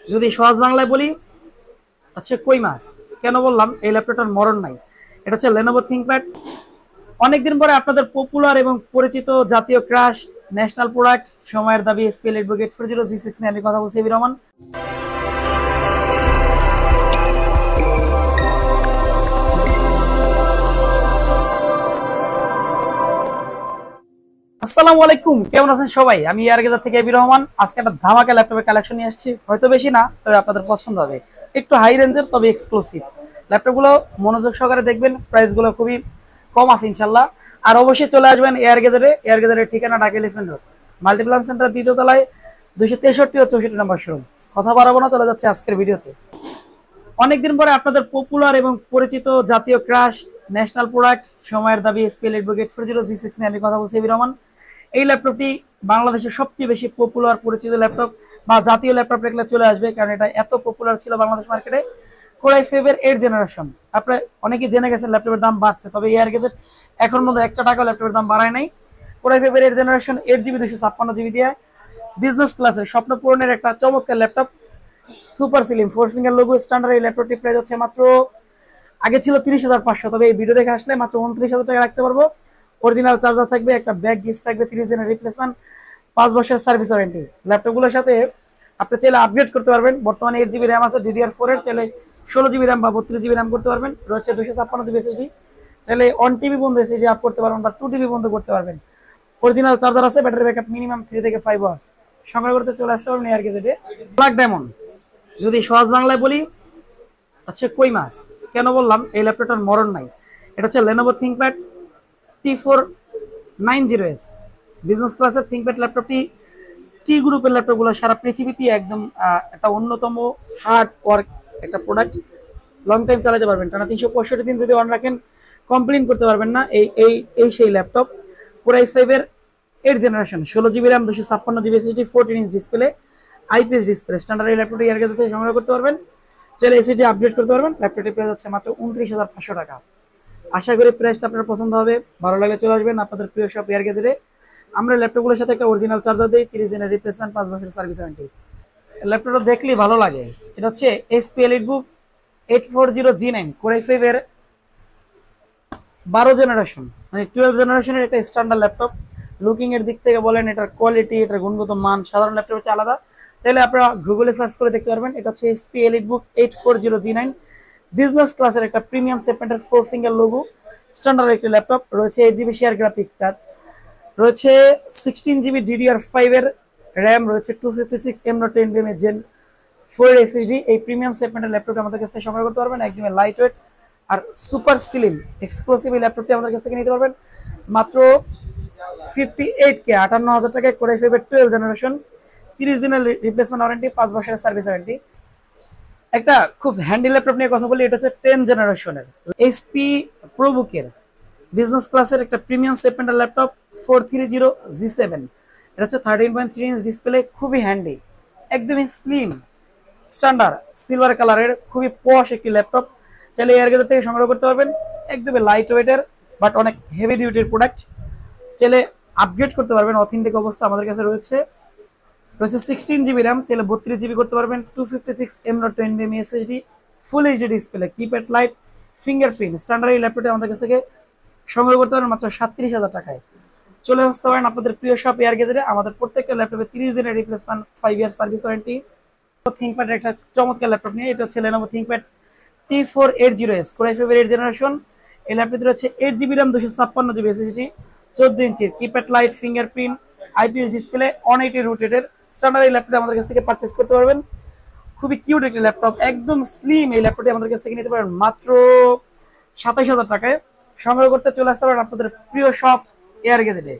যদি সহজ বাংলায় বলি, আচ্ছা কই মাছ। কেন বললাম এই ল্যাপটপটার মরণ নাই? এটা হচ্ছে Lenovo ThinkPad। অনেকদিন পরে আপনাদের পপুলার এবং পরিচিত জাতীয় ক্রাশ ন্যাশনাল প্রোডাক্ট সময়ের দাবি SPL Edbook 840 G6 নিয়ে আমি কথা বলছি এবি রহমান। আসসালামু আলাইকুম, কেমন আছেন সবাই? আমি ইয়ারগেজার থেকে এবি রহমান। আজকে একটা ধামাকা ল্যাপটপের কালেকশন নিয়ে আসছি, হয়তো বেশি না, তবে আপনাদের পছন্দ হবে। একটু হাই রেঞ্জের তবে এক্সক্লুসিভ ল্যাপটপগুলো মনোযোগ সহকারে দেখবেন। প্রাইসগুলো খুবই কম আছে ইনশাল্লাহ। আর অবশ্যই চলে আসবেন এয়ারগেজারের ঠিকানা Dhaka elephant road, Multiplan centre, দ্বিতীয় তলায়, 263 ও 64 নম্বর শোরুম। কথা বাড়াবো না, চলে যাচ্ছে আজকের ভিডিওতে। অনেকদিন পরে আপনাদের পপুলার এবং পরিচিত জাতীয় ক্রাশ ন্যাশনাল প্রোডাক্ট সময়ের দাবি SPL Edbook 840 G6 নিয়ে আমি কথা বলছি এবি রহমান। এই ল্যাপটপটি বাংলাদেশের সবচেয়ে বেশি পপুলার পরিচিত ল্যাপটপ বা জাতীয় ল্যাপটপ রেখলে চলে আসবে, কারণ এটা এত পপুলার ছিল বাংলাদেশ মার্কেটে। কোরাই ফাইভের 8 জেনারেশন। আপনারা অনেকেই জেনে গেছেন ল্যাপটপের দাম বাড়ছে, তবে এয়ার গেজেট এখন মধ্যে একটা টাকা ল্যাপটপের দাম বাড়ায় নাই। কোরাই ফাইভের 8 জেনারেশন 8GB 256GB দিয়ে বিজনেস ক্লাসের স্বপ্ন পূরণের একটা চমৎকার laptop. Super slim 4 finger logo standard এই ল্যাপটপটি প্রাইস হচ্ছে মাত্র, আগে ছিল 30,500, তবে এই ভিডিও দেখে আসলে মাত্র 29,000 টাকা রাখতে পারবো। অরিজিনাল চার্জার থাকবে, একটা ব্যাগ গিফট থাকবে, 30 দিনের রিপ্লেসমেন্ট, 5 বছরের সার্ভিস ওয়ারেন্টি। ল্যাপটপগুলোর সাথে আপনি চাইলে আপগ্রেড করতে পারবেন। বর্তমানে 8GB র্যাম আছে DDR4 এর, চাইলে 16GB র্যাম বা 32GB র্যাম করতে পারবেন। রয়েছে 256GB SSD, চাইলে 1TB বন্ধ SSD আপ করতে পারবেন বা 2TB বন্ধ করতে পারবেন। অরিজিনাল চার্জার আছে, ব্যাটারি ব্যাকআপ মিনিমাম 3 থেকে 5 আওয়ার্স। সংগ্রহ করতে চলে আসতে পারবেন এয়ার গেজেটে। Black diamond. যদি সহজ বাংলায় বলি, আচ্ছা কই মাছ। কেন বললাম এই ল্যাপটপটার মরণ নাই? এটা হচ্ছে Lenovo ThinkPad T490S বিজনেস ক্লাসের ThinkPad ল্যাপটপটি। টি গ্রুপের ল্যাপটপগুলো সারা পৃথিবীতে একদম একটা অন্যতম হার্ড ওয়ার্ক একটা প্রোডাক্ট। লং টাইম চালাতে পারবেন, টানা 365 দিন যদি অন রাখেন কমপ্লেন করতে পারবেন না। এই এই এই সেই ল্যাপটপ। কোরাই ফাইভের 8 generation, 16GB RAM, 256GB SSD, 14 inch display, IPS display standard এই ল্যাপটপটি এর কাছে থেকে সংগ্রহ করতে পারবেন। চাইলে এসএসডি আপডেট করতে পারবেন। ল্যাপটপটির প্রাইস হচ্ছে মাত্র 29,500 টাকা। আশা করি প্রাইসটা আপনার পছন্দ হবে। ভালো লাগলে চলে আসবেন আপনাদের প্রিয় শপ এয়ার গেজেটে। আমরা ল্যাপটপগুলোর সাথে একটা অরিজিনাল চার্জার দিই, 30 দিনের রিপ্লেসমেন্ট, 5 বছরের সার্ভিস ওয়ারেন্টি। ল্যাপটপটা দেখলেই ভালো লাগে। এটা হচ্ছে SPL Edbook 840G9 কোরাই ফাইভের 12 জেনারেশন, মানে 12 জেনারেশনের একটা স্ট্যান্ডার্ড ল্যাপটপ। লুকিং এর দিক থেকে বলেন, এটার কোয়ালিটি, এটার গুণগত মান সাধারণ ল্যাপটপ হচ্ছে আলাদা। চাইলে আপনারা গুগলে সার্চ করে দেখতে পারবেন। এটা হচ্ছে SPL Edbook 840G9 বিজনেস ক্লাসের একটা প্রিমিয়াম সেগমেন্টের 4 ফিঙ্গার লোগো স্ট্যান্ডার্ড একটি ল্যাপটপ। রয়েছে 8GB শেয়ার গ্রাফিক্স কার্ড, রয়েছে 16GB DDR5 এর র্যাম, রয়েছে 256 M.10 এর জেন 4 SSD। এই প্রিমিয়াম সেগমেন্টের ল্যাপটপটি আমাদের কাছ থেকে সংগ্রহ করতে পারবেন। একদমই লাইট ওয়েট আর সুপার স্লিম এক্সক্লুসিভ এই ল্যাপটপটি আমাদের কাছ থেকে নিতে পারবেন মাত্র 58K 58,000 টাকায়। কোরাই ফাইভের 12 জেনারেশন, 30 দিনের রিপ্লেসমেন্ট ওয়ারেন্টি, 5 বছরের সার্ভিস ওয়ারেন্টি। একটা খুব হ্যান্ডি ল্যাপটপ নিয়ে কথা বলি। এটা হচ্ছে 10 জেনারেশনের এইচপি প্রোবুকের বিজনেস ক্লাসের একটা প্রিমিয়াম সেগমেন্টের ল্যাপটপ 430G7। এটা হচ্ছে 13.3 ইঞ্চ ডিসপ্লে, খুবই হ্যান্ডি, একদমই স্লিম স্ট্যান্ডার্ড সিলভার কালারের, খুবই পশ একটি ল্যাপটপ। চাইলে এয়ার গেজার থেকে সংগ্রহ করতে পারবেন। একদমই লাইট ওয়েটের বাট অনেক হেভি ডিউটির প্রোডাক্ট। চাইলে আপগ্রেড করতে পারবেন, অথেন্টিক অবস্থা আমাদের কাছে রয়েছে। রয়েছে 16GB র্যাম, চাইলে 32GB করতে পারবেন, 256 M.10 SSD, full HD display, keypad light, fingerprint standard এই ল্যাপটপটি আমাদের কাছ থেকে সংগ্রহ করতে পারেন মাত্র 37,000 টাকায়। চলে আসতে পারেন আপনাদের প্রিয় শপ এয়ার গেজেটে। আমাদের প্রত্যেকটা ল্যাপটপে 30 দিনের রিপ্লেসমেন্ট, 5 ইয়ার সার্ভিস ওয়ারেন্টি। থিংকপ্যাডের একটা চমৎকার ল্যাপটপ নিয়ে, এটা হচ্ছে Lenovo ThinkPad T480S কোরাই ফাইভের 8 জেনারেশন। এই ল্যাপটপটি হচ্ছে 8GB র্যাম, 256GB SSD, 14 ইঞ্চির keypad light, fingerprint, IPS display, 180 রোটেটের স্ট্যান্ডার্ড এই ল্যাপটপটি আমাদের কাছ থেকে পারচেস করতে পারবেন। খুবই কিউট একটি ল্যাপটপ, একদম স্লিম। এই ল্যাপটপটি আমাদের কাছ থেকে নিতে পারেন মাত্র 27,000 টাকায়। সংগ্রহ করতে চলে আসতে পারেন আপনাদের প্রিয় শপ এয়ার গেজেটে।